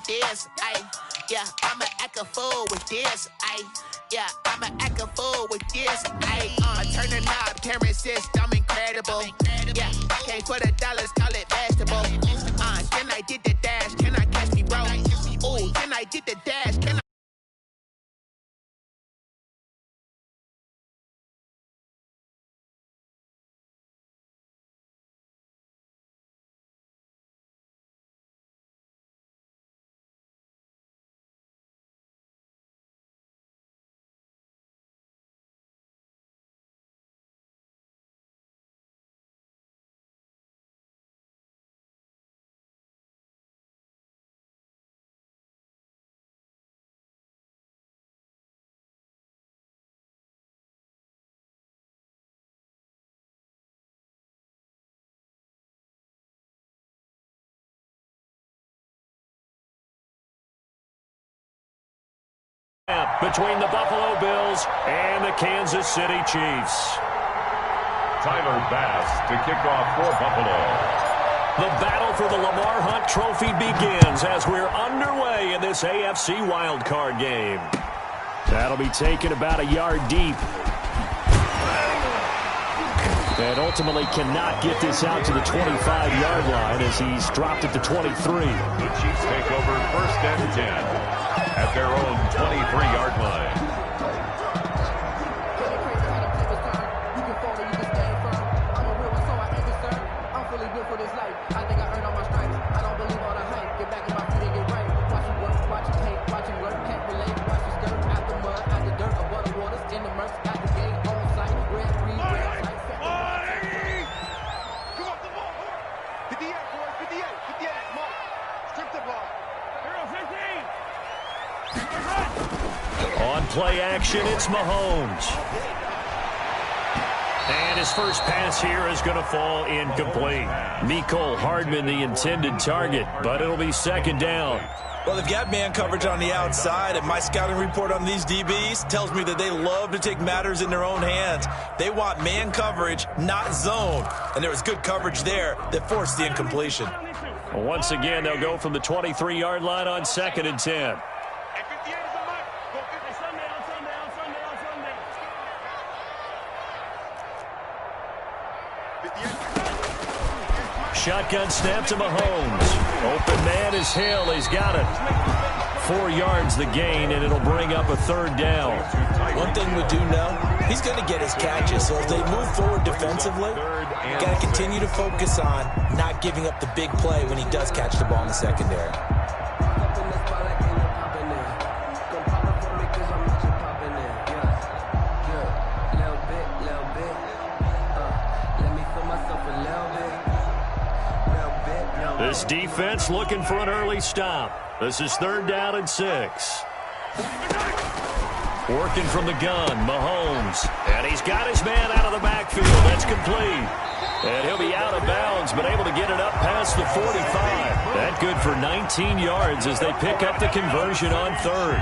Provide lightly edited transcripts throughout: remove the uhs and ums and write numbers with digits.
this. Yeah, I'ma act a fool with this. Yeah, I'ma act a fool with this. I turn the knob, camera assist, I'm incredible. Yeah, came for the dollars, call it basketball. Can I get the dash? Can I catch me, bro? Ooh, can I get the dash? Can I? Between the Buffalo Bills and the Kansas City Chiefs. Tyler Bass to kick off for Buffalo. The battle for the Lamar Hunt Trophy begins as we're underway in this AFC wildcard game. That'll be taken about a yard deep. And ultimately cannot get this out to the 25-yard line as he's dropped it to 23. The Chiefs take over 1st and 10 at their own 23-yard line. Play action, it's Mahomes. And his first pass here is going to fall incomplete. Mecole Hardman, the intended target, but it'll be 2nd down. Well, they've got man coverage on the outside, and my scouting report on these DBs tells me that they love to take matters in their own hands. They want man coverage, not zone. And there was good coverage there that forced the incompletion. Once again, they'll go from the 23-yard line on 2nd and 10. Shotgun snap to Mahomes. Open man is Hill. He's got it. 4 yards the gain, and it'll bring up a 3rd down. One thing we do know, he's going to get his catches. So as they move forward defensively, you got to continue to focus on not giving up the big play when he does catch the ball in the secondary. This defense looking for an early stop. This is 3rd down and 6. Working from the gun, Mahomes. And he's got his man out of the backfield. That's complete. And he'll be out of bounds, but able to get it up past the 45. That good for 19 yards as they pick up the conversion on 3rd.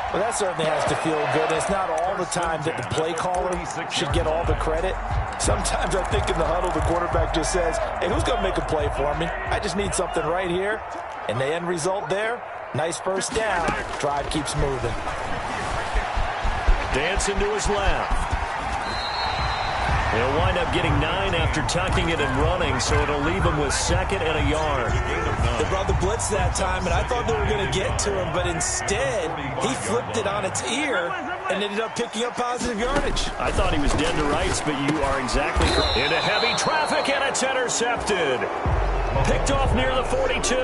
Well, that certainly has to feel good. It's not all the time that the play caller should get all the credit. Sometimes I think in the huddle, the quarterback just says, hey, who's going to make a play for me? I just need something right here. And the end result there, nice 1st down. Drive keeps moving. Dancing to his left. They'll wind up getting 9 after tucking it and running, so it'll leave him with 2nd and a yard. They brought the blitz that time, and I thought they were going to get to him, but instead, he flipped it on its ear and ended up picking up positive yardage. I thought he was dead to rights, but you are exactly correct. Into heavy traffic, and it's intercepted. Picked off near the 42.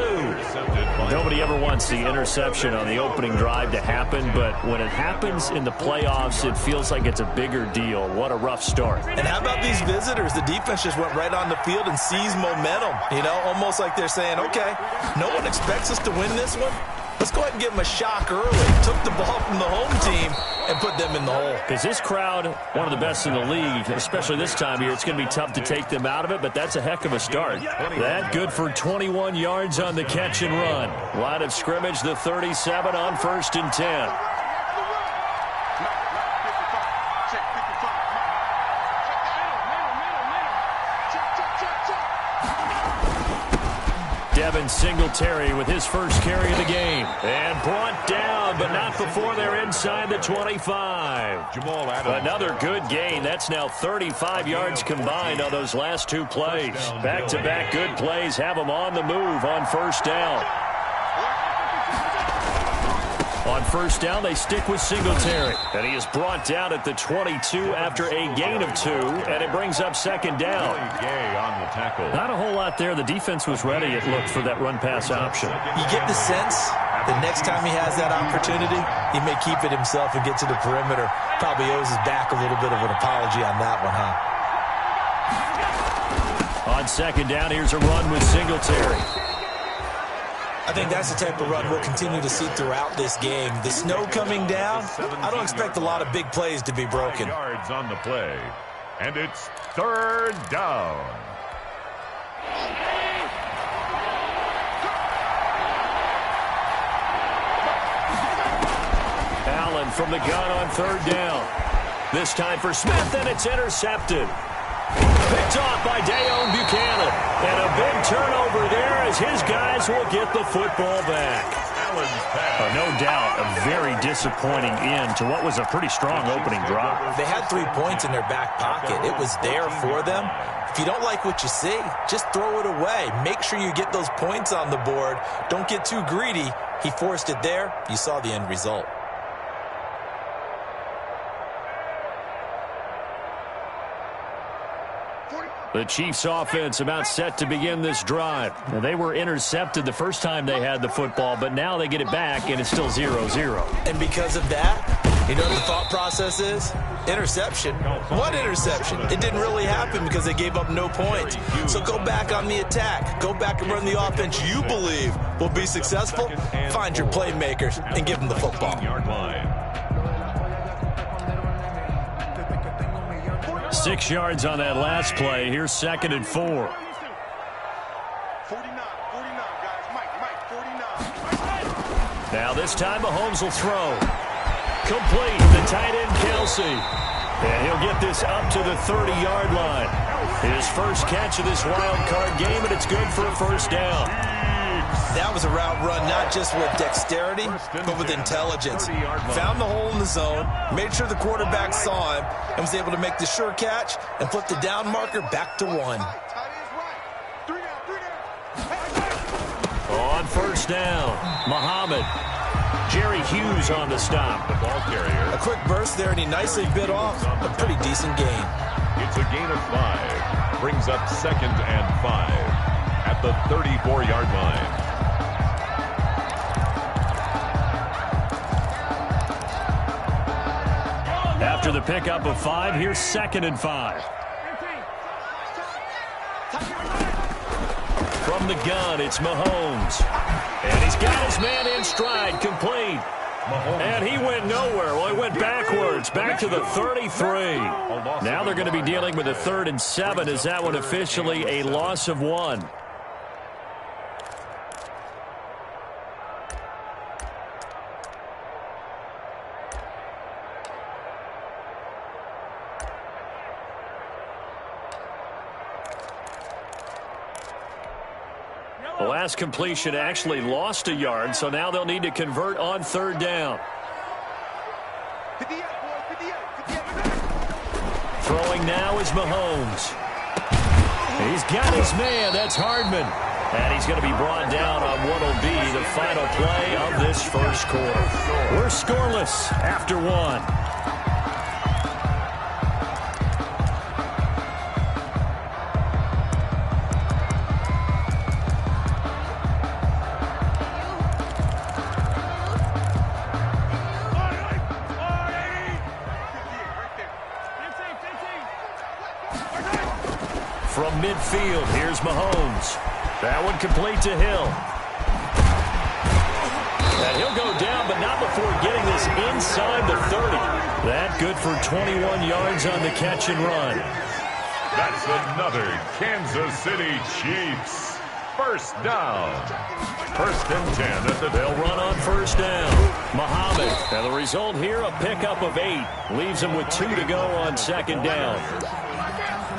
Nobody ever wants the interception on the opening drive to happen, but when it happens in the playoffs, it feels like it's a bigger deal. What a rough start. And how about these visitors? The defense just went right on the field and seized momentum. You know, almost like they're saying, okay, no one expects us to win this one. Let's go ahead and give them a shock early. Took the ball from the home team and put them in the hole. Because this crowd, one of the best in the league, especially this time of year, it's going to be tough to take them out of it, but that's a heck of a start. That good for 21 yards on the catch and run. Line of scrimmage, the 37 on 1st and 10. Devin Singletary with his first carry of the game. And brought down, but not before they're inside the 25. Another good gain. That's now 35 yards combined on those last two plays. Back-to-back good plays have them on the move on first down. On first down, they stick with Singletary. And he is brought down at the 22 after a gain of 2, and it brings up second down. Not a whole lot there. The defense was ready, it looked, for that run-pass option. You get the sense the next time he has that opportunity, he may keep it himself and get to the perimeter. Probably owes his back a little bit of an apology on that one, huh? On second down, here's a run with Singletary. I think that's the type of run we'll continue to see throughout this game. The snow coming down, I don't expect a lot of big plays to be broken. Yards on the play, and it's third down. Allen from the gun on third down. This time for Smith, and it's intercepted. Picked off by Dayon Buchanan. And a big turnover there as his guys will get the football back. No doubt a very disappointing end to what was a pretty strong opening drive. They had 3 points in their back pocket. It was there for them. If you don't like what you see, just throw it away. Make sure you get those points on the board. Don't get too greedy. He forced it there. You saw the end result. The Chiefs offense about set to begin this drive. Now, they were intercepted the first time they had the football, but now they get it back, and it's still 0-0. And because of that, you know what the thought process is? Interception. What interception? It didn't really happen because they gave up no points. So go back on the attack. Go back and run the offense you believe will be successful. Find your playmakers and give them the football. 6 yards on that last play. Here's second and 4. 49, guys. Mike, 49. Now this time Mahomes will throw. Complete. The tight end, Kelsey. And he'll get this up to the 30-yard line. His first catch of this wild card game, and it's good for a first down. That was a route run not just with dexterity, but with intelligence. Found the hole in the zone, made sure the quarterback saw him, and was able to make the sure catch and flip the down marker back to 1. On first down, Muhammad. Jerry Hughes on the stop. The ball carrier. A quick burst there, and he nicely bit off a pretty decent gain. It's a gain of 5. Brings up second and 5 at the 34-yard line. After the pickup of 5, here's second and 5. From the gun, it's Mahomes. And he's got his man in stride, complete. And he went nowhere. Well, he went backwards, back to the 33. Now they're going to be dealing with a 3rd and 7. Is that one officially a loss of 1? The last completion actually lost a yard, so now they'll need to convert on 3rd down. Throwing now is Mahomes. He's got his man. That's Hardman. And he's going to be brought down on what will be the final play of this first quarter. We're scoreless after 1. From midfield, here's Mahomes. That one complete to Hill. And he'll go down, but not before getting this inside the 30. That good for 21 yards on the catch and run. That's another Kansas City Chiefs first down. 1st and 10 at the They'll run on first down. Muhammad. And the result here, a pickup of 8. Leaves them with 2 to go on second down.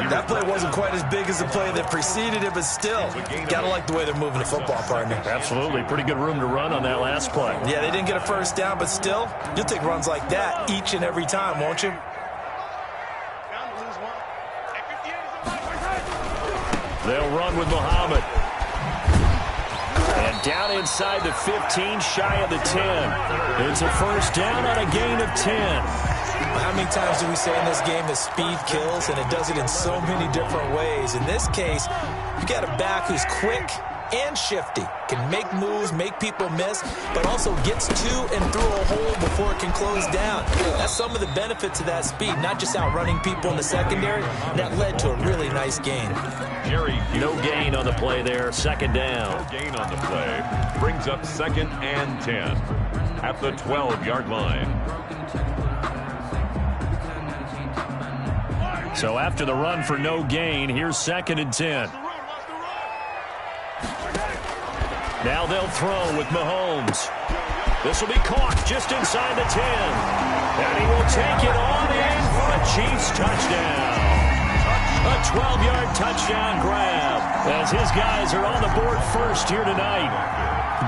That play wasn't quite as big as the play that preceded it, but still, gotta like the way they're moving the football, partner. Absolutely. Pretty good room to run on that last play. Yeah, they didn't get a first down, but still, you'll take runs like that each and every time, won't you? They'll run with Muhammad. And down inside the 15, shy of the 10. It's a first down on a gain of 10. How many times do we say in this game that speed kills, and it does it in so many different ways? In this case, you got a back who's quick and shifty, can make moves, make people miss, but also gets to and through a hole before it can close down. That's some of the benefits of that speed, not just outrunning people in the secondary. That led to a really nice gain. No gain on the play there, second down. No gain on the play. Brings up 2nd and 10 at the 12-yard line. So after the run for no gain, here's 2nd and 10. Now they'll throw with Mahomes. This will be caught just inside the 10. And he will take it on in for a Chiefs touchdown. A 12-yard touchdown grab as his guys are on the board first here tonight.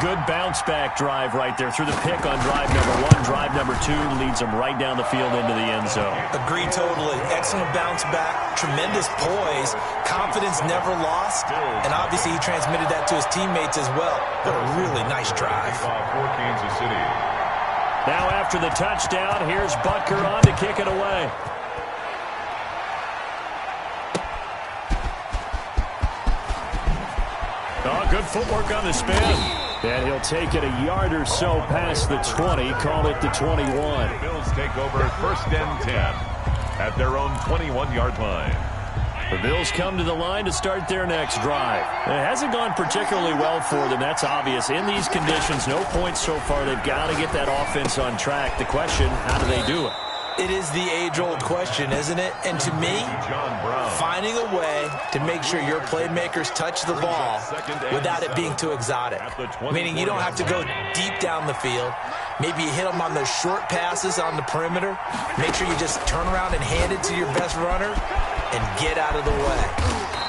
Good bounce-back drive right there through the pick on drive number 1. Drive number 2 leads them right down the field into the end zone. Agree totally. Excellent bounce-back, tremendous poise, confidence never lost, and obviously he transmitted that to his teammates as well. What a really nice drive. For Kansas City. Now after the touchdown, here's Butker on to kick it away. Oh, good footwork on the spin. And he'll take it a yard or so past the 20, call it the 21. The Bills take over 1st and 10 at their own 21-yard line. The Bills come to the line to start their next drive. It hasn't gone particularly well for them, that's obvious. In these conditions, no points so far. They've got to get that offense on track. The question, how do they do it? It is the age-old question, isn't it? And to me, finding a way to make sure your playmakers touch the ball without it being too exotic. Meaning you don't have to go deep down the field. Maybe you hit them on those short passes on the perimeter. Make sure you just turn around and hand it to your best runner and get out of the way.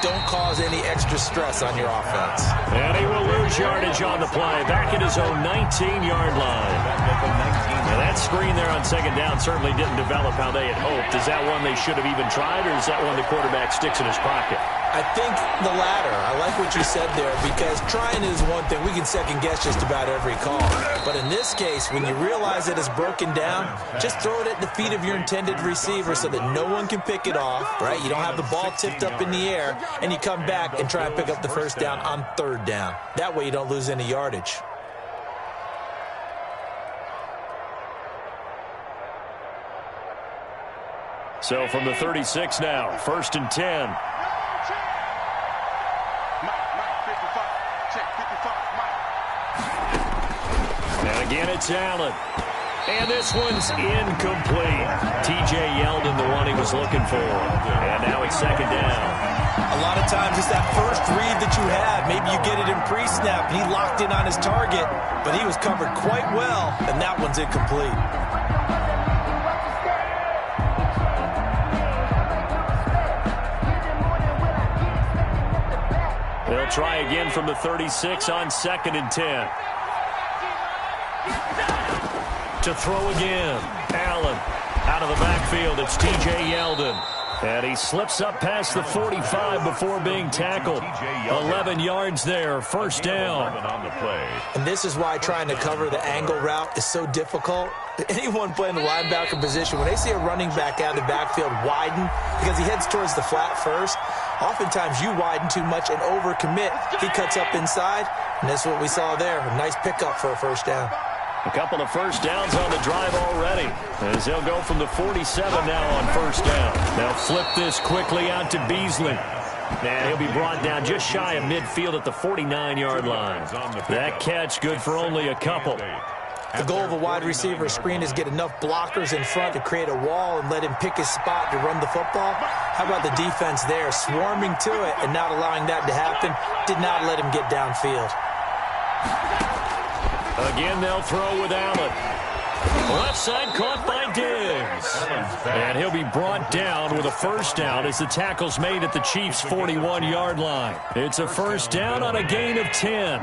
Don't cause any extra stress on your offense. And he will lose yardage on the play. Back at his own 19-yard line. Now that screen there on 2nd down certainly didn't develop how they had hoped. Is that one they should have even tried, or is that one the quarterback sticks in his pocket? I think the latter. I like what you said there, because trying is one thing. We can second-guess just about every call. But in this case, when you realize that it's broken down, just throw it at the feet of your intended receiver so that no one can pick it off, right? You don't have the ball tipped up in the air, and you come back and try and pick up the first down on 3rd down. That way you don't lose any yardage. So from the 36 now, 1st and 10. And again, it's Allen. And this one's incomplete. T.J. Yeldon, the one he was looking for. And now it's 2nd down. A lot of times it's that first read that you have. Maybe you get it in pre-snap, and he locked in on his target, but he was covered quite well, and that one's incomplete. They'll try again from the 36 on 2nd and 10. To throw again. Allen out of the backfield. It's T.J. Yeldon. And he slips up past the 45 before being tackled. 11 yards there, 1st down. And this is why trying to cover the angle route is so difficult. Anyone playing the linebacker position, when they see a running back out of the backfield widen because he heads towards the flat first, oftentimes you widen too much and overcommit. He cuts up inside, and that's what we saw there. A nice pickup for a 1st down. A couple of first downs on the drive already, as they'll go from the 47 now on 1st down. They'll flip this quickly out to Beasley. And he'll be brought down just shy of midfield at the 49-yard line. That catch good for only a couple. The goal of a wide receiver screen is get enough blockers in front to create a wall and let him pick his spot to run the football. How about the defense there, swarming to it and not allowing that to happen? Did not let him get downfield. Again, they'll throw with Allen. Left side caught by Diggs. And he'll be brought down with a first down as the tackle's made at the Chiefs' 41-yard line. It's a first down on a gain of 10.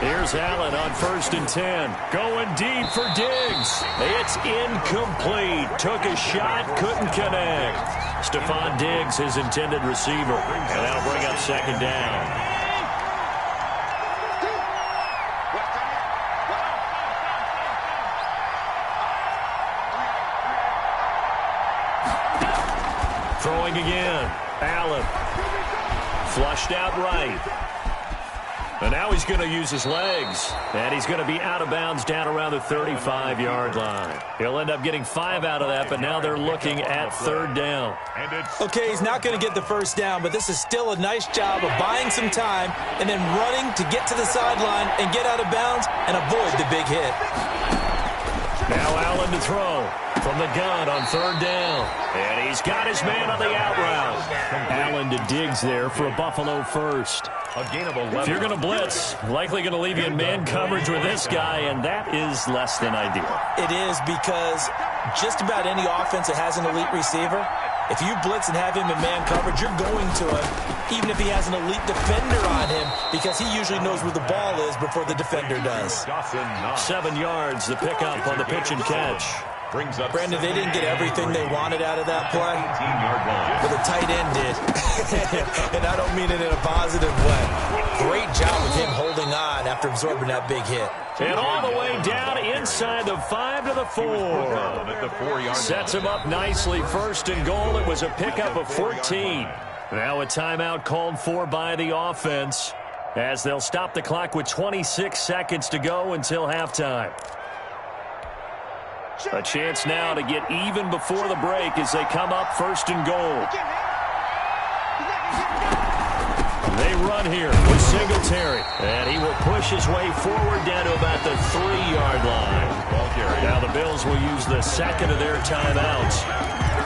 Here's Allen on 1st and 10. Going deep for Diggs. It's incomplete. Took a shot, couldn't connect. Stephon Diggs, his intended receiver. And that'll bring up second down. Throwing again. Allen. Flushed out right. And now he's going to use his legs. And he's going to be out of bounds down around the 35-yard line. He'll end up getting 5 out of that, but now they're looking at 3rd down. Okay, he's not going to get the first down, but this is still a nice job of buying some time and then running to get to the sideline and get out of bounds and avoid the big hit. Now Allen to throw from the gun on 3rd down. And he's got his man on the out route. Allen to Diggs there for a Buffalo first. If you're going to blitz, likely going to leave you in man coverage with this guy, and that is less than ideal. It is, because just about any offense that has an elite receiver, if you blitz and have him in man coverage, you're going to him, even if he has an elite defender on him, because he usually knows where the ball is before the defender does. 7 yards, the pickup on the pitch and catch. Brandon, they didn't get everything they wanted out of that play, but the tight end did. And I don't mean it in a positive way. Great job of him holding on after absorbing that big hit. And all the way down inside the 5 to the 4. Sets him up nicely. 1st and goal. It was a pickup of 14. Now a timeout called for by the offense, as they'll stop the clock with 26 seconds to go until halftime. A chance now to get even before the break as they come up 1st and goal. They run here with Singletary, and he will push his way forward down to about the 3-yard line. Now the Bills will use the second of their timeouts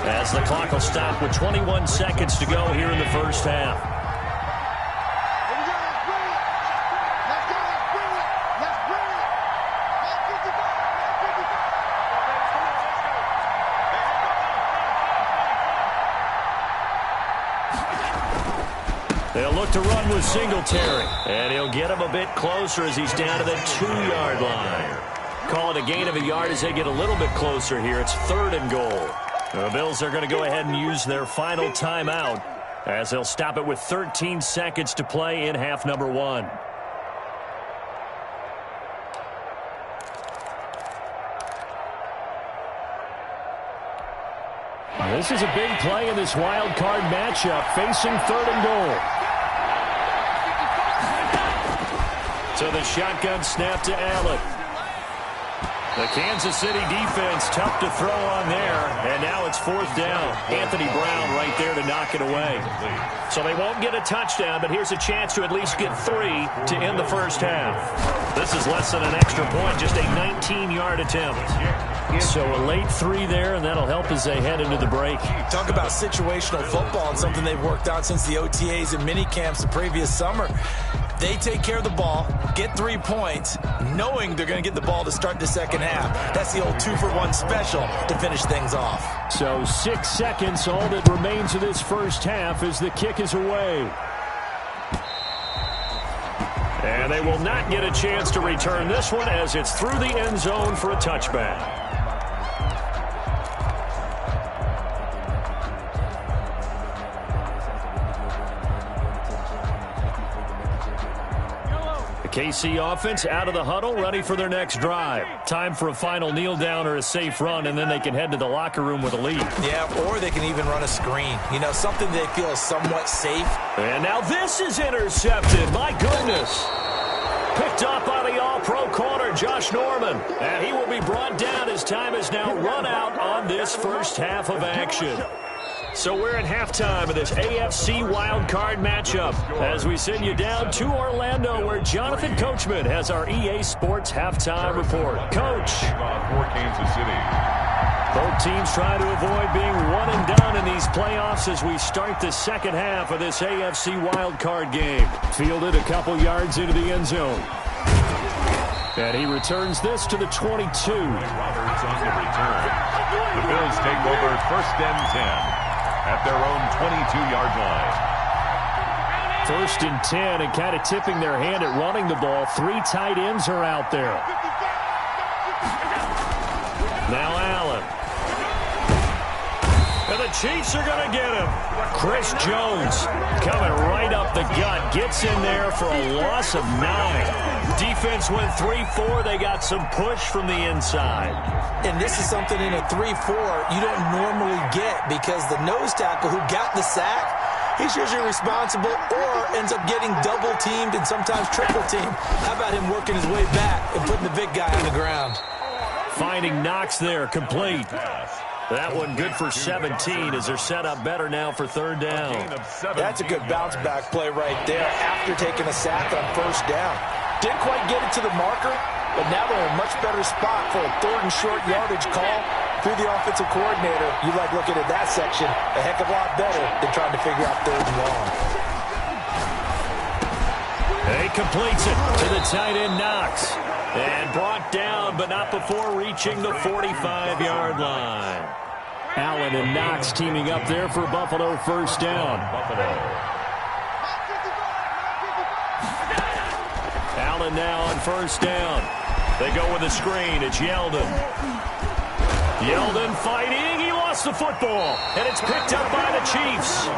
as the clock will stop with 21 seconds to go here in the first half. They'll look to run with Singletary, and he'll get him a bit closer as he's down to the 2-yard line. Call it a gain of a yard as they get a little bit closer here. It's 3rd and goal. The Bills are going to go ahead and use their final timeout as they'll stop it with 13 seconds to play in half number 1. This is a big play in this wild card matchup, facing 3rd and goal. So the shotgun snap to Allen. The Kansas City defense tough to throw on there, and now it's 4th down. Anthony Brown right there to knock it away. So they won't get a touchdown, but here's a chance to at least get 3 to end the first half. This is less than an extra point, just a 19-yard attempt. So a late 3 there, and that'll help as they head into the break. Talk about situational football and something they've worked out since the OTAs and mini camps the previous summer. They take care of the ball, get 3 points, knowing they're going to get the ball to start the second half. That's the old 2-for-1 special to finish things off. So 6 seconds, all that remains of this first half as the kick is away. And they will not get a chance to return this one as it's through the end zone for a touchback. KC offense out of the huddle, ready for their next drive. Time for a final kneel down or a safe run, and then they can head to the locker room with a lead. Yeah, or they can even run a screen. You know, something they feel is somewhat safe. And now this is intercepted. My goodness. Picked up by the all-pro corner, Josh Norman. And he will be brought down as time has now run out on this first half of action. So we're at halftime of this AFC wildcard matchup as we send you down to Orlando where Jonathan Coachman has our EA Sports halftime report. Coach. For Kansas City. Both teams trying to avoid being one and done in these playoffs as we start the second half of this AFC wildcard game. Fielded a couple yards into the end zone. And he returns this to the 22. Roberts on the return. The Bills take over 1st and 10 at their own 22-yard line. 1st and 10, and kind of tipping their hand at running the ball. 3 tight ends are out there. Now Allen. And the Chiefs are going to get him. Chris Jones coming right up the gut. Gets in there for a loss of 9. Defense went 3-4. They got some push from the inside. And this is something in a 3-4 you don't normally get, because the nose tackle who got the sack, he's usually responsible or ends up getting double-teamed and sometimes triple-teamed. How about him working his way back and putting the big guy on the ground? Finding Knox there, complete. That one good for 17 as they're set up better now for 3rd down. That's a good bounce-back play right there after taking a sack on 1st down. Didn't quite get it to the marker, but now they're in a much better spot for a 3rd and short yardage call through the offensive coordinator. You like looking at that section a heck of a lot better than trying to figure out 3rd and long. He completes it to the tight end Knox. And brought down, but not before reaching the 45-yard line. Allen and Knox teaming up there for Buffalo 1st down. Allen now on 1st down. They go with a screen. It's Yeldon. Yeldon fighting. He lost the football. And it's picked up by the Chiefs.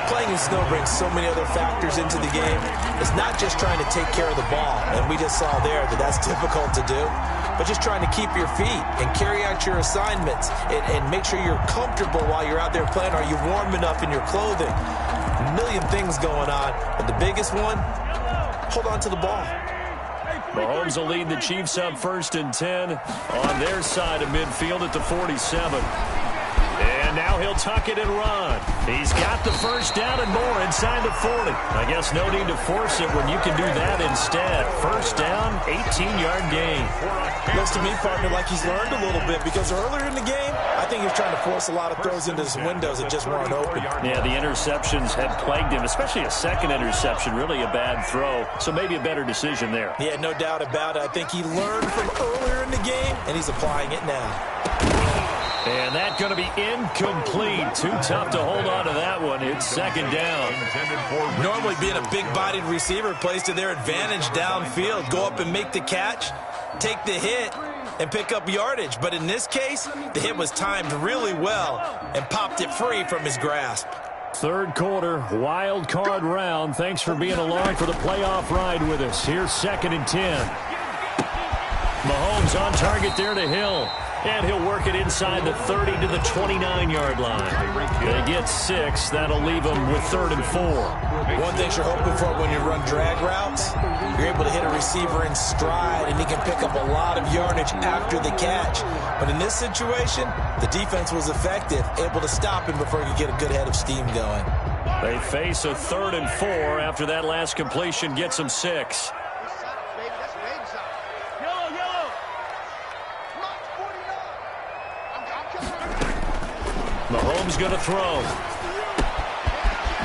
Playing in snow brings so many other factors into the game. It's not just trying to take care of the ball, and we just saw there that that's difficult to do, but just trying to keep your feet and carry out your assignments and make sure you're comfortable while you're out there playing. Are you warm enough in your clothing? A million things going on, but the biggest one, hold on to the ball. Mahomes will lead the Chiefs up 1st and 10 on their side of midfield at the 47. And now he'll tuck it and run. He's got the 1st down and more inside the 40. I guess no need to force it when you can do that instead. 1st down, 18-yard gain. Looks to me, partner, like he's learned a little bit, because earlier in the game, I think he was trying to force a lot of throws into some windows that just weren't open. Yeah, the interceptions had plagued him, especially a second interception, really a bad throw. So maybe a better decision there. Yeah, no doubt about it. I think he learned from earlier in the game, and he's applying it now. And that's going to be incomplete. Too tough to hold on to that one. It's 2nd down. Normally being a big-bodied receiver plays to their advantage downfield. Go up and make the catch, take the hit, and pick up yardage. But in this case, the hit was timed really well and popped it free from his grasp. 3rd quarter, wild card round. Thanks for being along for the playoff ride with us. Here's 2nd and 10. Mahomes on target there to Hill. And he'll work it inside the 30 to the 29-yard line. They get 6. That'll leave them with 3rd and 4. One thing you're hoping for when you run drag routes, you're able to hit a receiver in stride, and he can pick up a lot of yardage after the catch. But in this situation, the defense was effective, able to stop him before he could get a good head of steam going. They face a 3rd and 4 after that last completion gets them 6. Mahomes going to throw.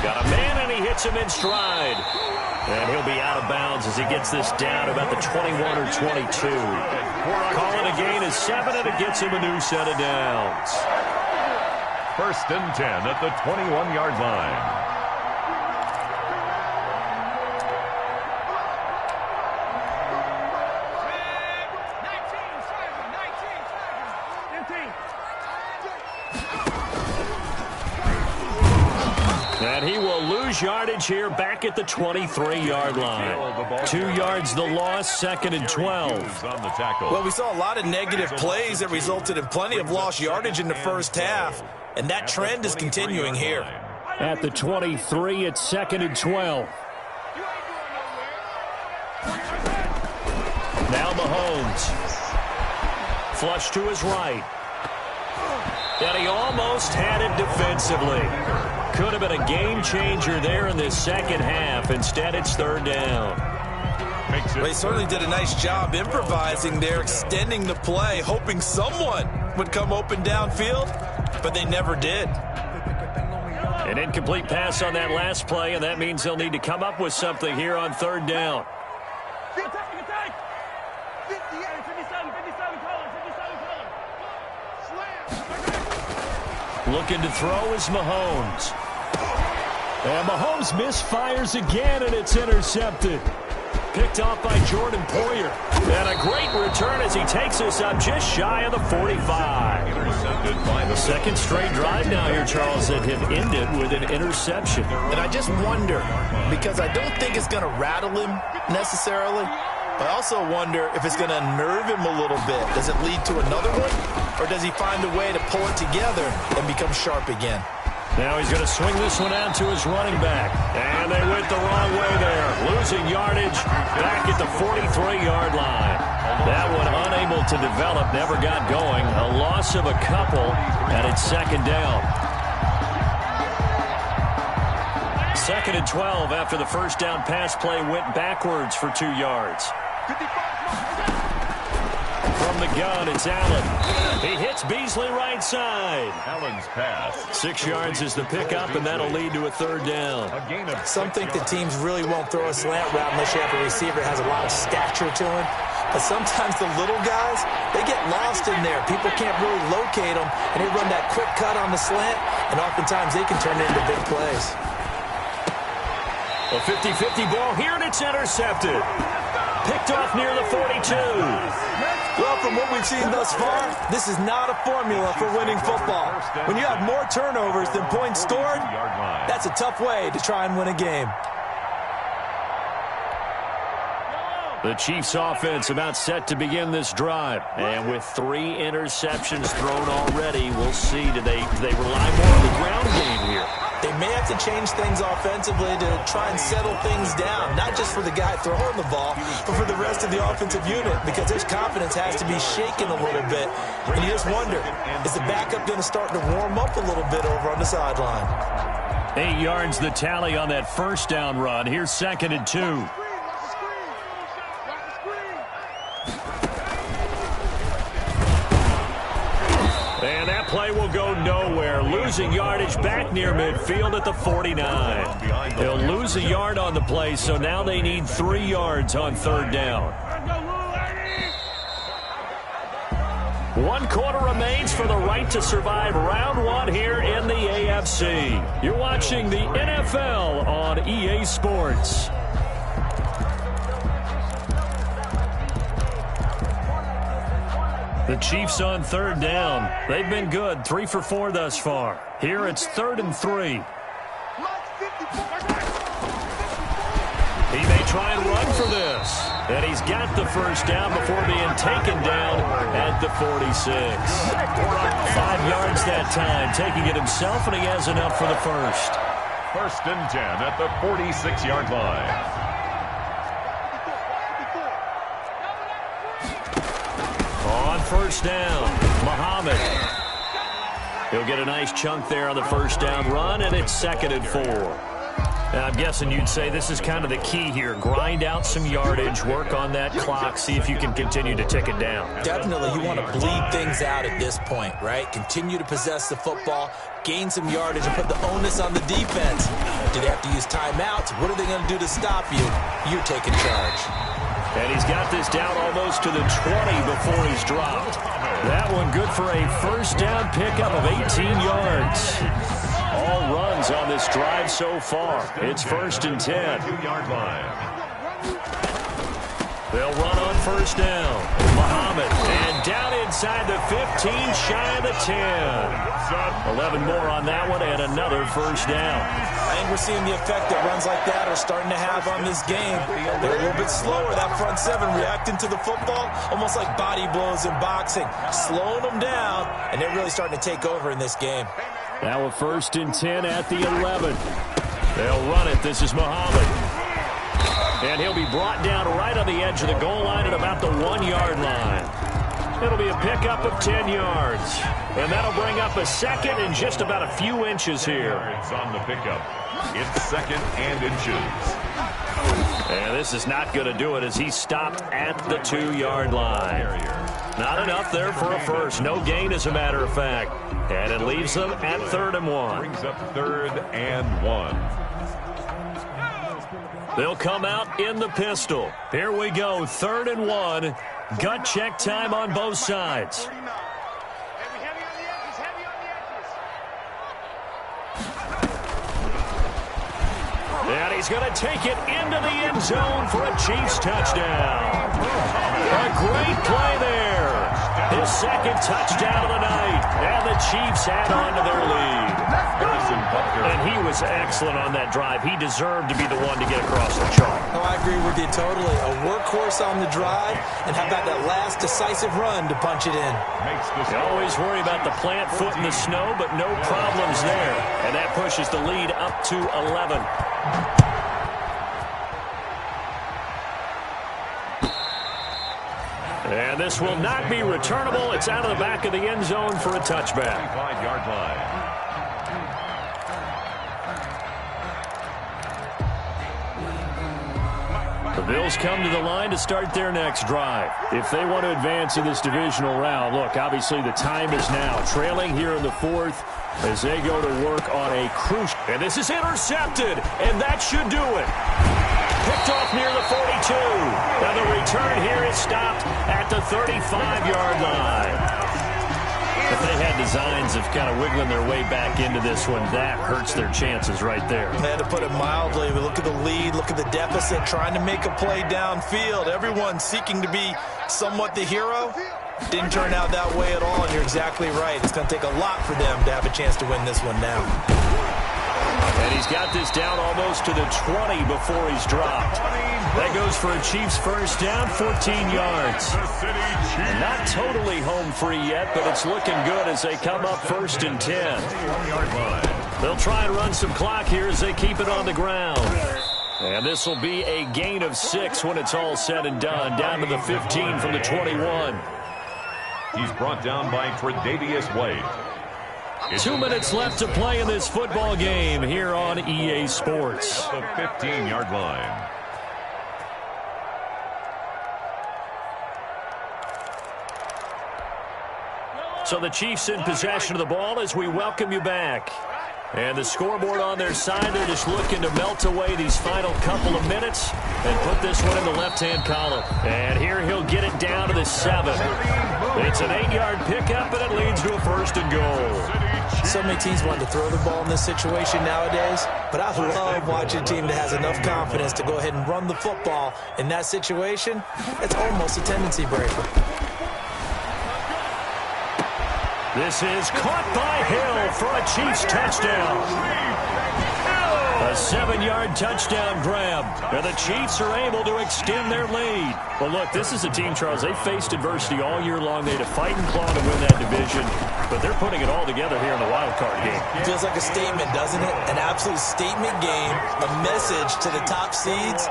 Got a man, and he hits him in stride. And he'll be out of bounds as he gets this down about the 21 or 22. Calling a gain of 7, and it gets him a new set of downs. 1st and 10 at the 21-yard line. And he will lose yardage here back at the 23-yard line. 2 yards the loss, 2nd and 12. Well, we saw a lot of negative plays that resulted in plenty of lost yardage in the 1st half, and that trend is continuing here. At the 23, it's 2nd and 12. Now Mahomes. Flush to his right. And he almost had it defensively. Could have been a game changer there in this 2nd half. Instead, it's 3rd down. Well, he certainly did a nice job improvising there, extending the play, hoping someone would come open downfield, but they never did. An incomplete pass on that last play, and that means they'll need to come up with something here on third down. Looking to throw is Mahomes. And Mahomes misfires again, and it's intercepted. Picked off by Jordan Poyer. And a great return as he takes us up just shy of the 45. Intercepted by the second straight drive now here, Charles, that have ended with an interception. And I just wonder, because I don't think it's going to rattle him necessarily, but I also wonder if it's going to unnerve him a little bit. Does it lead to another one, or does he find a way to pull it together and become sharp again? Now he's going to swing this one out to his running back. And they went the wrong way there. Losing yardage back at the 43-yard line. That one unable to develop, never got going. A loss of a couple, and it's second down. 2nd and 12 after the first down pass play went backwards for 2 yards. From the gun, it's Allen. He hits Beasley right side. Allen's pass. 6 yards is the pickup, and that'll lead to a third down. Some think that teams really won't throw a slant route unless you have a receiver that has a lot of stature to him. But sometimes the little guys, they get lost in there. People can't really locate them, and they run that quick cut on the slant, and oftentimes they can turn it into big plays. A 50-50 ball here, and it's intercepted. Picked off near the 42. Well, from what we've seen thus far, this is not a formula for winning football. When you have more turnovers than points scored, that's a tough way to try and win a game. The Chiefs offense about set to begin this drive. And with 3 interceptions thrown already, we'll see, do they rely more on the ground game here? They may have to change things offensively to try and settle things down, not just for the guy throwing the ball, but for the rest of the offensive unit, because his confidence has to be shaken a little bit. And you just wonder, is the backup going to start to warm up a little bit over on the sideline? 8 yards the tally on that first down run. Here's 2nd and 2. And that play will go nowhere. Losing yardage back near midfield at the 49. They'll lose a yard on the play, so now they need 3 yards on third down. 1 quarter remains for the right to survive round 1 here in the AFC. You're watching the NFL on EA Sports. The Chiefs on third down. They've been good, 3 for 4 thus far. Here it's 3rd and 3. He may try and run for this. And he's got the first down before being taken down at the 46. 5 yards that time, taking it himself, and he has enough for the first. 1st and 10 at the 46-yard line. First down, Muhammad. He'll get a nice chunk there on the first down run, and it's 2nd and 4. Now, I'm guessing you'd say this is kind of the key here. Grind out some yardage, work on that clock, see if you can continue to tick it down. Definitely, you want to bleed things out at this point, right? Continue to possess the football, gain some yardage, and put the onus on the defense. Do they have to use timeouts? What are they going to do to stop you? You're taking charge. And he's got this down almost to the 20 before he's dropped. That one good for a first down pickup of 18 yards. All runs on this drive so far. It's 1st and 10. 2-yard line. They'll run on first down. Muhammad, and down inside the 15, shy of the 10. 11 more on that one, and another first down. I think we're seeing the effect that runs like that are starting to have on this game. They're a little bit slower, that front 7, reacting to the football, almost like body blows in boxing, slowing them down, and they're really starting to take over in this game. Now a 1st and 10 at the 11. They'll run it. This is Muhammad. And he'll be brought down right on the edge of the goal line at about the 1-yard line. It'll be a pickup of 10 yards. And that'll bring up a 2nd and just about a few inches here. It's on the pickup. It's 2nd and inches. And this is not going to do it as he stopped at the 2-yard line. Not enough there for a first. No gain, as a matter of fact. And it leaves them at 3rd and 1. Brings up 3rd and 1. They'll come out in the pistol. Here we go, 3rd and 1. Gut check time on both sides. And he's going to take it into the end zone for a Chiefs touchdown. A great play there. His 2nd touchdown of the night. And the Chiefs add on to their lead. And he was excellent on that drive. He deserved to be the one to get across the chalk. Oh, I agree with you totally. A workhorse on the drive. And how about that last decisive run to punch it in? You always worry about the plant foot in the snow, but no problems there. And that pushes the lead up to 11. And this will not be returnable. It's out of the back of the end zone for a touchback. 5-yard line. The Bills come to the line to start their next drive. If they want to advance in this divisional round, look, obviously the time is now. Trailing here in the 4th as they go to work on a crucial. And this is intercepted, and that should do it. Picked off near the 42. Now the return here is stopped at the 35-yard line. If they had designs of kind of wiggling their way back into this one, that hurts their chances right there. They had to put it mildly. We look at the lead, look at the deficit, trying to make a play downfield. Everyone seeking to be somewhat the hero. Didn't turn out that way at all, and you're exactly right. It's going to take a lot for them to have a chance to win this one now. And he's got this down almost to the 20 before he's dropped. That goes for a Chiefs first down, 14 yards. And not totally home free yet, but it's looking good as they come up 1st and 10. They'll try and run some clock here as they keep it on the ground. And this will be a gain of 6 when it's all said and done, down to the 15 from the 21. He's brought down by Tre'Davious White. 2 minutes left to play in this football game here on EA Sports. The 15-yard line. So the Chiefs in possession of the ball as we welcome you back. And the scoreboard on their side, they're just looking to melt away these final couple of minutes and put this one in the left-hand column. And here he'll get it down to the 7. It's an 8-yard pickup, and it leads to a 1st and goal. So many teams want to throw the ball in this situation nowadays, but I love watching a team that has enough confidence to go ahead and run the football in that situation. It's almost a tendency breaker. This is caught by Hill for a Chiefs touchdown. A 7-yard touchdown grab. And the Chiefs are able to extend their lead. Well, look, this is a team, Charles, they faced adversity all year long. They had to fight and claw to win that division, but they're putting it all together here in the wild card game. Feels like a statement, doesn't it? An absolute statement game, a message to the top seeds.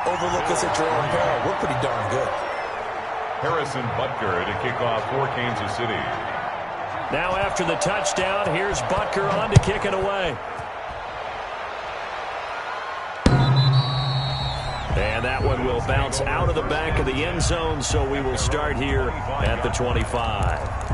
Overlook us at your own peril. We're pretty darn good. Harrison Butker to kick off for Kansas City. Now after the touchdown, here's Butker on to kick it away. And that one will bounce out of the back of the end zone, so we will start here at the 25.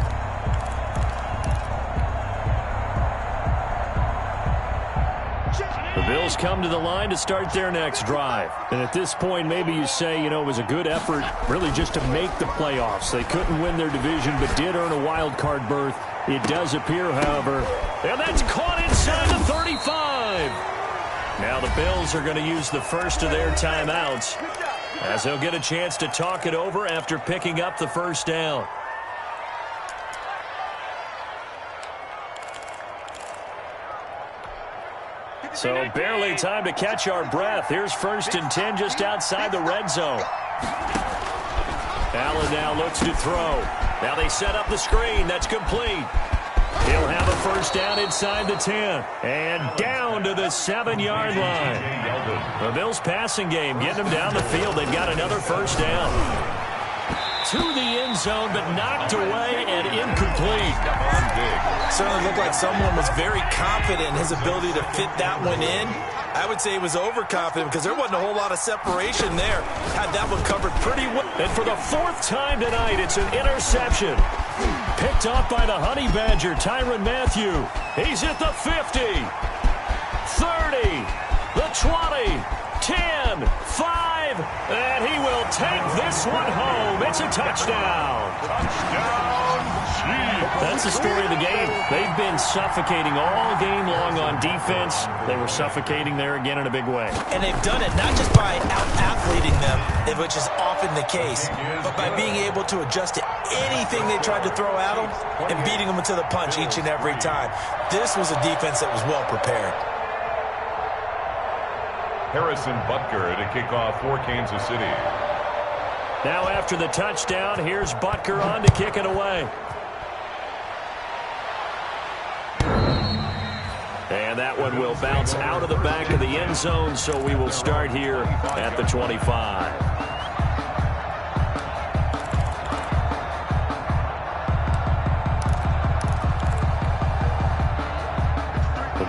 The Bills come to the line to start their next drive. And at this point, maybe you say, you know, it was a good effort really just to make the playoffs. They couldn't win their division, but did earn a wild card berth. It does appear, however, and that's caught inside the 35. Now the Bills are going to use the first of their timeouts as they'll get a chance to talk it over after picking up the first down. So barely time to catch our breath. Here's 1st and 10 just outside the red zone. Allen now looks to throw. Now they set up the screen. That's complete. He'll have a first down inside the 10. And down to the 7-yard line. The Bills passing game getting them down the field. They've got another first down. to the end zone, but knocked away and incomplete. Certainly looked like someone was very confident in his ability to fit that one in. I would say he was overconfident because there wasn't a whole lot of separation there. Had that one covered pretty well. And for the fourth time tonight, it's an interception. Picked off by the Honey Badger, Tyrann Mathieu. He's at the 50, 30, the 20, 10, 5, and he will take this one home. It's a touchdown. Touchdown, Chiefs. That's the story of the game. They've been suffocating all game long on defense. They were suffocating there again in a big way. And they've done it not just by out-athleting them, which is often the case, but by being able to adjust to anything they tried to throw at them and beating them to the punch each and every time. This was a defense that was well prepared. Harrison Butker to kick off for Kansas City. Now after the touchdown, here's Butker on to kick it away. And that one will bounce out of the back of the end zone, so we will start here at the 25.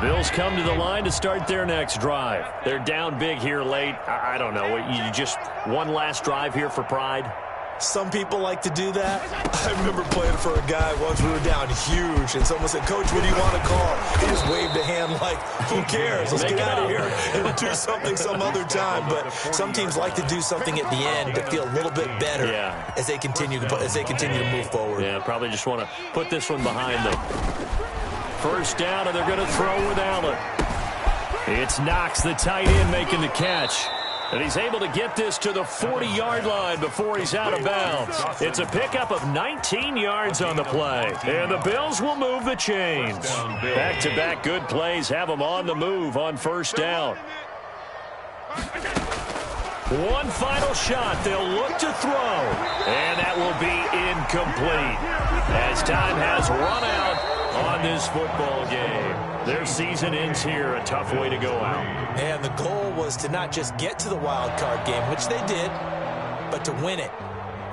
Bills come to the line to start their next drive. They're down big here late. I don't know. You just one last drive here for pride? Some people like to do that. I remember playing for a guy once. We were down huge, and someone said, "Coach, what do you want to call?" He just waved a hand like, who cares? Let's get out of here and do something some other time. But some teams like to do something at the end to feel a little bit better as they continue to move forward. Yeah, probably just want to put this one behind them. First down, and they're going to throw with Allen. It's Knox, the tight end, making the catch. And he's able to get this to the 40-yard line before he's out of bounds. It's a pickup of 19 yards on the play. And the Bills will move the chains. Back-to-back good plays have them on the move on first down. One final shot. They'll look to throw. And that will be incomplete as time has run out on this football game. Their season ends here, a tough way to go out. And the goal was to not just get to the wild card game, which they did, but to win it.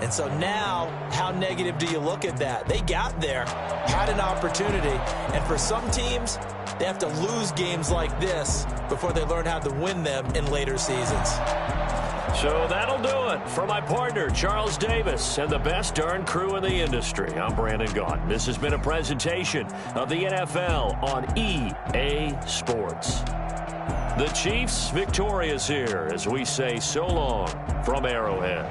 And so now, how negative do you look at that? They got there, had an opportunity, and for some teams, they have to lose games like this before they learn how to win them in later seasons. So that'll do it for my partner, Charles Davis, and the best darn crew in the industry. I'm Brandon Gaudin. This has been a presentation of the NFL on EA Sports. The Chiefs victorious here as we say so long from Arrowhead.